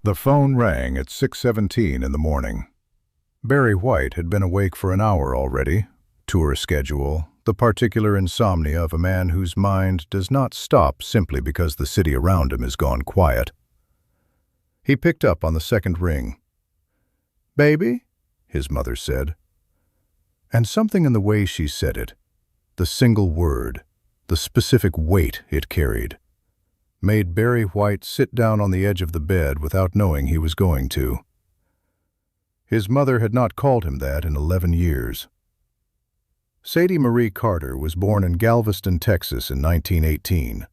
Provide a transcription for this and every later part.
The phone rang at 6:17 in the morning. Barry White had been awake for an hour already. Tour schedule, the particular insomnia of a man whose mind does not stop simply because the city around him has gone quiet. He picked up on the second ring. "Baby?" his mother said. And something in the way she said it, the single word, the specific weight it carried, made Barry White sit down on the edge of the bed without knowing he was going to. His mother had not called him that in 11 years. Sadie Marie Carter was born in Galveston, Texas in 1918.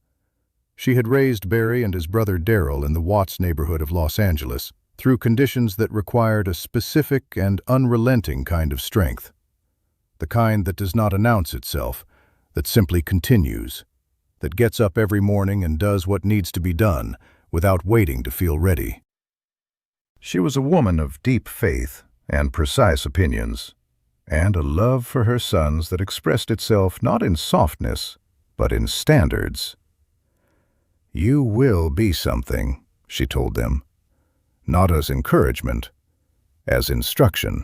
She had raised Barry and his brother Daryl in the Watts neighborhood of Los Angeles through conditions that required a specific and unrelenting kind of strength, the kind that does not announce itself, that simply continues, that gets up every morning and does what needs to be done without waiting to feel ready. She was a woman of deep faith and precise opinions, and a love for her sons that expressed itself not in softness, but in standards. "You will be something," she told them, not as encouragement, as instruction.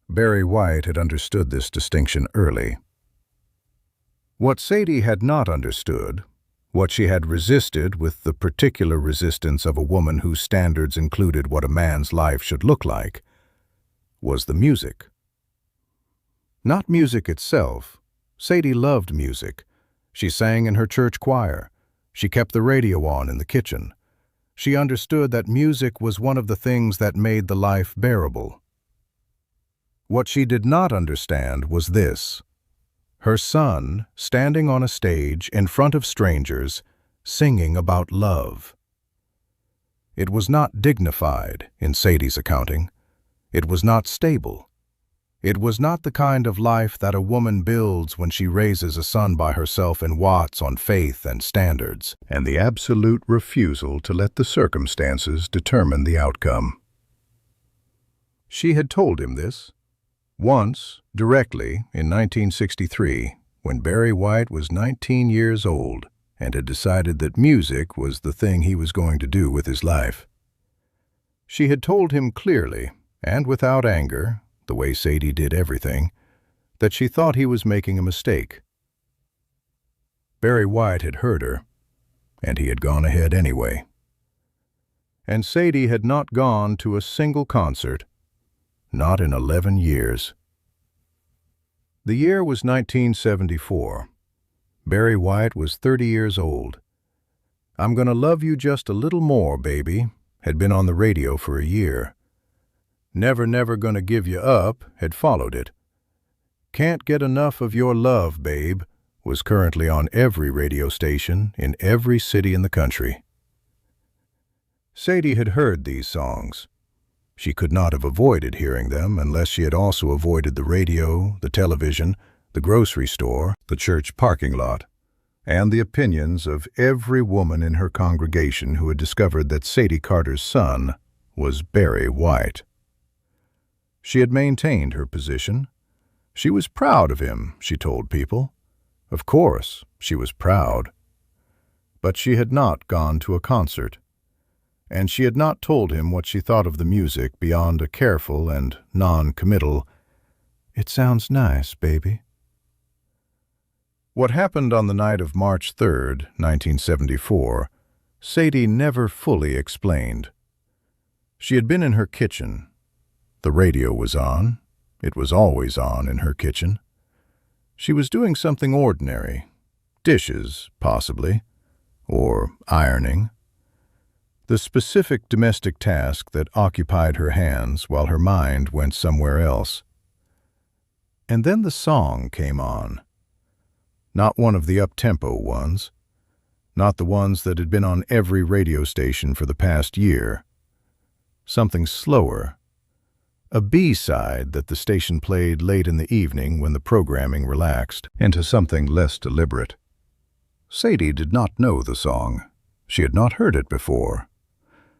Barry White had understood this distinction early. What Sadie had not understood, what she had resisted with the particular resistance of a woman whose standards included what a man's life should look like, was the music. Not music itself. Sadie loved music. She sang in her church choir. She kept the radio on in the kitchen. She understood that music was one of the things that made the life bearable. What she did not understand was this: her son standing on a stage in front of strangers, singing about love. It was not dignified, in Sadie's accounting. It was not stable. It was not the kind of life that a woman builds when she raises a son by herself in Watts on faith and standards, and the absolute refusal to let the circumstances determine the outcome. She had told him this. Once, directly, in 1963, when Barry White was 19 years old and had decided that music was the thing he was going to do with his life. She had told him clearly, and without anger, the way Sadie did everything, that she thought he was making a mistake. Barry White had heard her, and he had gone ahead anyway. And Sadie had not gone to a single concert, not in 11 years. The year was 1974. Barry White was 30 years old. "I'm Gonna Love You Just a Little More, Baby" had been on the radio for a year. "Never, Never Gonna Give You Up" had followed it. "Can't Get Enough of Your Love, Babe" was currently on every radio station in every city in the country. Sadie had heard these songs. She could not have avoided hearing them unless she had also avoided the radio, the television, the grocery store, the church parking lot, and the opinions of every woman in her congregation who had discovered that Sadie Carter's son was Barry White. She had maintained her position. She was proud of him, she told people. Of course, she was proud. But she had not gone to a concert. And she had not told him what she thought of the music beyond a careful and non-committal, "It sounds nice, baby." What happened on the night of March 3rd, 1974, Sadie never fully explained. She had been in her kitchen. The radio was on. It was always on in her kitchen. She was doing something ordinary. Dishes, possibly. Or ironing. The specific domestic task that occupied her hands while her mind went somewhere else. And then the song came on. Not one of the up-tempo ones. Not the ones that had been on every radio station for the past year. Something slower. A B-side that the station played late in the evening when the programming relaxed into something less deliberate. Sadie did not know the song. She had not heard it before.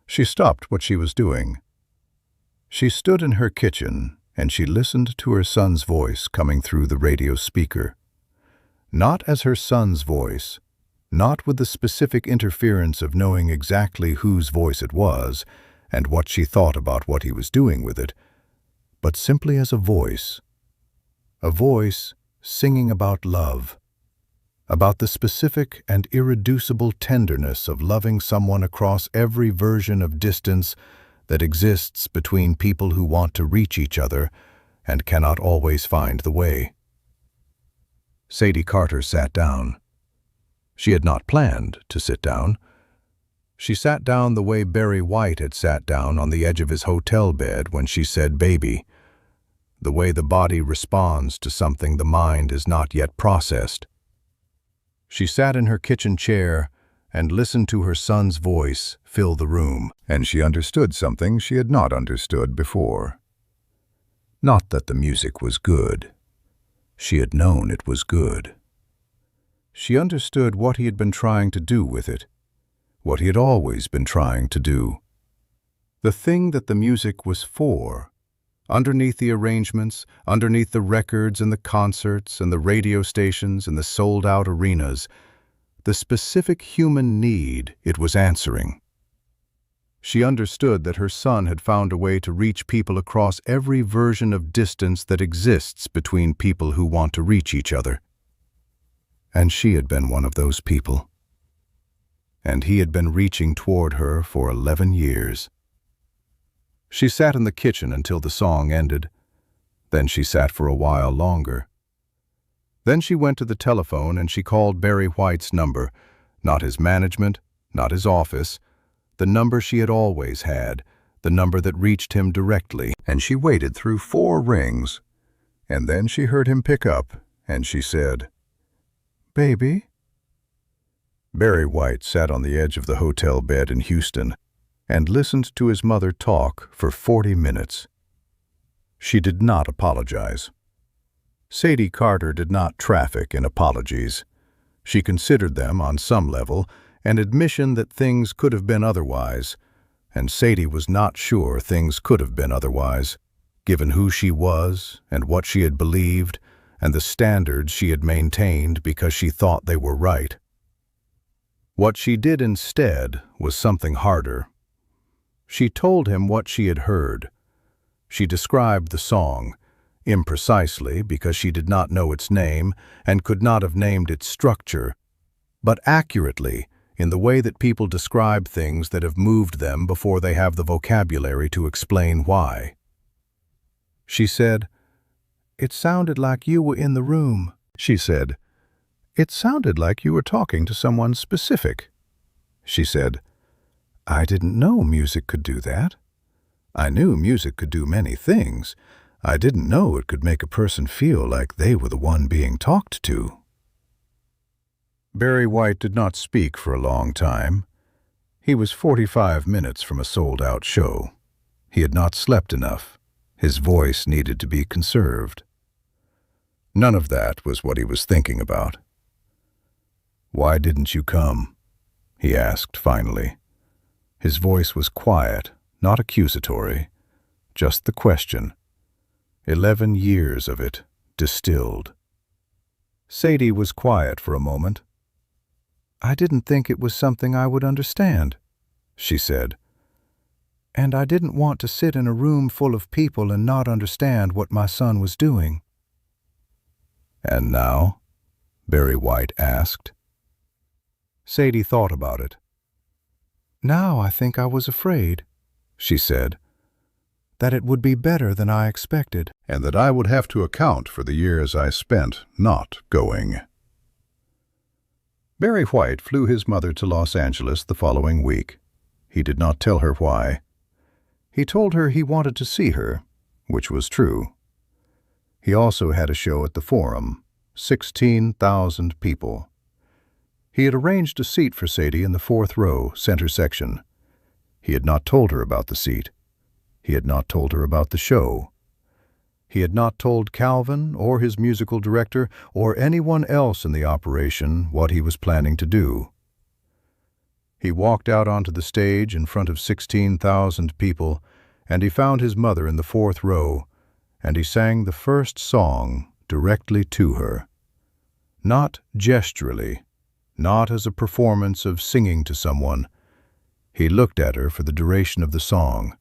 She stopped what she was doing. She stood in her kitchen and she listened to her son's voice coming through the radio speaker. Not as her son's voice, not with the specific interference of knowing exactly whose voice it was and what she thought about what he was doing with it, but simply as a voice singing about love, about the specific and irreducible tenderness of loving someone across every version of distance that exists between people who want to reach each other and cannot always find the way. Sadie Carter sat down. She had not planned to sit down. She sat down the way Barry White had sat down on the edge of his hotel bed when she said baby, the way the body responds to something the mind is not yet processed. She sat in her kitchen chair and listened to her son's voice fill the room, and she understood something she had not understood before. Not that the music was good. She had known it was good. She understood what he had been trying to do with it, what he had always been trying to do. The thing that the music was for, underneath the arrangements, underneath the records and the concerts and the radio stations and the sold-out arenas, the specific human need it was answering. She understood that her son had found a way to reach people across every version of distance that exists between people who want to reach each other. And she had been one of those people. And he had been reaching toward her for 11 years. She sat in the kitchen until the song ended. Then she sat for a while longer. Then she went to the telephone and she called Barry White's number, not his management, not his office, the number she had always had, the number that reached him directly, and she waited through 4 rings. And then she heard him pick up, and she said, "Baby?" Barry White sat on the edge of the hotel bed in Houston and listened to his mother talk for 40 minutes. She did not apologize. Sadie Carter did not traffic in apologies. She considered them, on some level, an admission that things could have been otherwise, and Sadie was not sure things could have been otherwise, given who she was and what she had believed and the standards she had maintained because she thought they were right. What she did instead was something harder. She told him what she had heard. She described the song, imprecisely because she did not know its name and could not have named its structure, but accurately in the way that people describe things that have moved them before they have the vocabulary to explain why. She said, "It sounded like you were in the room." She said, "It sounded like you were talking to someone specific." She said, "I didn't know music could do that. I knew music could do many things. I didn't know it could make a person feel like they were the one being talked to." Barry White did not speak for a long time. He was 45 minutes from a sold-out show. He had not slept enough. His voice needed to be conserved. None of that was what he was thinking about. "Why didn't you come?" he asked finally. His voice was quiet, not accusatory, just the question. 11 years of it, distilled. Sadie was quiet for a moment. "I didn't think it was something I would understand," she said. "And I didn't want to sit in a room full of people and not understand what my son was doing." "And now?" Barry White asked. Sadie thought about it. "Now I think I was afraid," she said, "that it would be better than I expected, and that I would have to account for the years I spent not going." Barry White flew his mother to Los Angeles the following week. He did not tell her why. He told her he wanted to see her, which was true. He also had a show at the Forum, 16,000 people. He had arranged a seat for Sadie in the 4th row, center section. He had not told her about the seat. He had not told her about the show. He had not told Calvin or his musical director or anyone else in the operation what he was planning to do. He walked out onto the stage in front of 16,000 people, and he found his mother in the 4th row, and he sang the first song directly to her. Not gesturally, not as a performance of singing to someone. He looked at her for the duration of the song.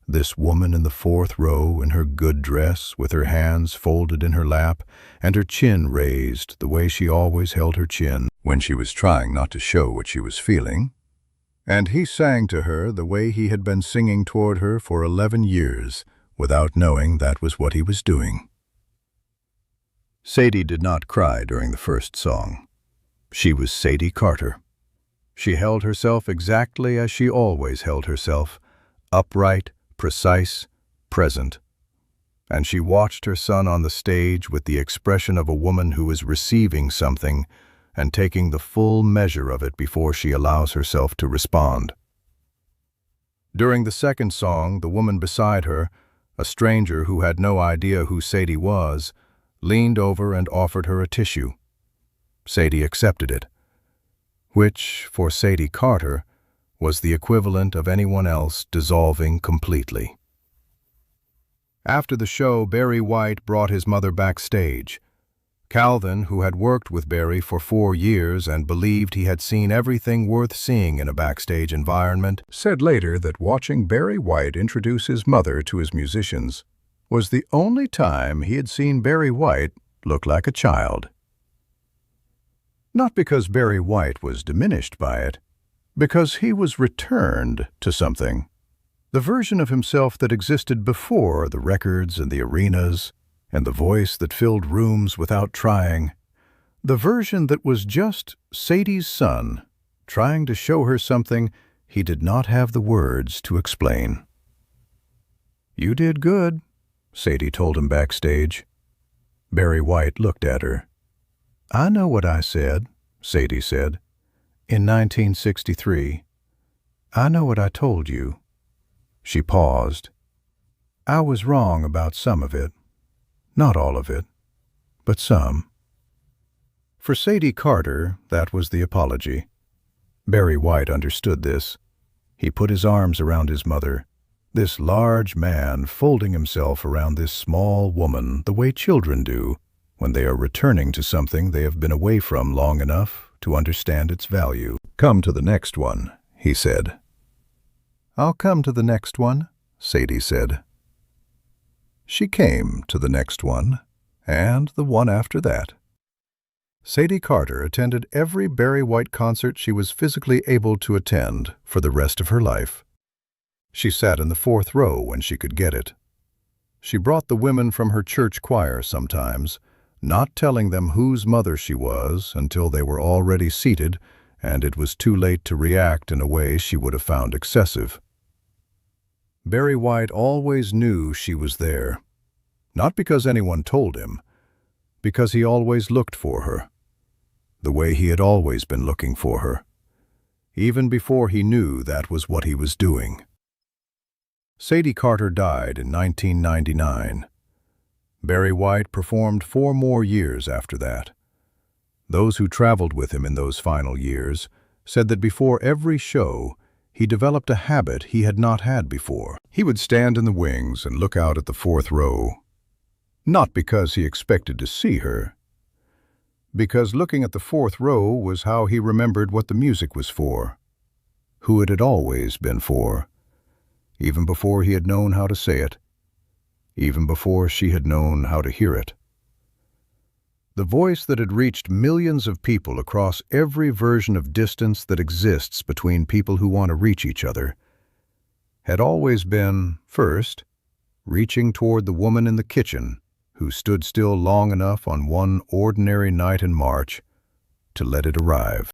This woman in the fourth row in her good dress, with her hands folded in her lap and her chin raised the way she always held her chin when she was trying not to show what she was feeling. And he sang to her the way he had been singing toward her for 11 years, without knowing that was what he was doing. Sadie did not cry during the first song. She was Sadie Carter. She held herself exactly as she always held herself, upright, precise, present. And she watched her son on the stage with the expression of a woman who is receiving something and taking the full measure of it before she allows herself to respond. During the second song, the woman beside her, a stranger who had no idea who Sadie was, leaned over and offered her a tissue. Sadie accepted it, which, for Sadie Carter, was the equivalent of anyone else dissolving completely. After the show, Barry White brought his mother backstage. Calvin, who had worked with Barry for 4 years and believed he had seen everything worth seeing in a backstage environment, said later that watching Barry White introduce his mother to his musicians was the only time he had seen Barry White look like a child. Not because Barry White was diminished by it, because he was returned to something, the version of himself that existed before the records and the arenas and the voice that filled rooms without trying, the version that was just Sadie's son trying to show her something he did not have the words to explain. "You did good," Sadie told him backstage. Barry White looked at her. "I know what I said," Sadie said, "in 1963. I know what I told you." She paused. "I was wrong about some of it. Not all of it, but some." For Sadie Carter, that was the apology. Barry White understood this. He put his arms around his mother, this large man folding himself around this small woman the way children do when they are returning to something they have been away from long enough to understand its value. "Come to the next one," he said. "I'll come to the next one," Sadie said. She came to the next one, and the one after that. Sadie Carter attended every Barry White concert she was physically able to attend for the rest of her life. She sat in the fourth row when she could get it. She brought the women from her church choir sometimes, not telling them whose mother she was until they were already seated and it was too late to react in a way she would have found excessive. Barry White always knew she was there, not because anyone told him, because he always looked for her, the way he had always been looking for her, even before he knew that was what he was doing. Sadie Carter died in 1999. Barry White performed 4 more years after that. Those who traveled with him in those final years said that before every show, he developed a habit he had not had before. He would stand in the wings and look out at the fourth row, not because he expected to see her, because looking at the fourth row was how he remembered what the music was for, who it had always been for, even before he had known how to say it, even before she had known how to hear it. The voice that had reached millions of people across every version of distance that exists between people who want to reach each other had always been, first, reaching toward the woman in the kitchen who stood still long enough on one ordinary night in March to let it arrive.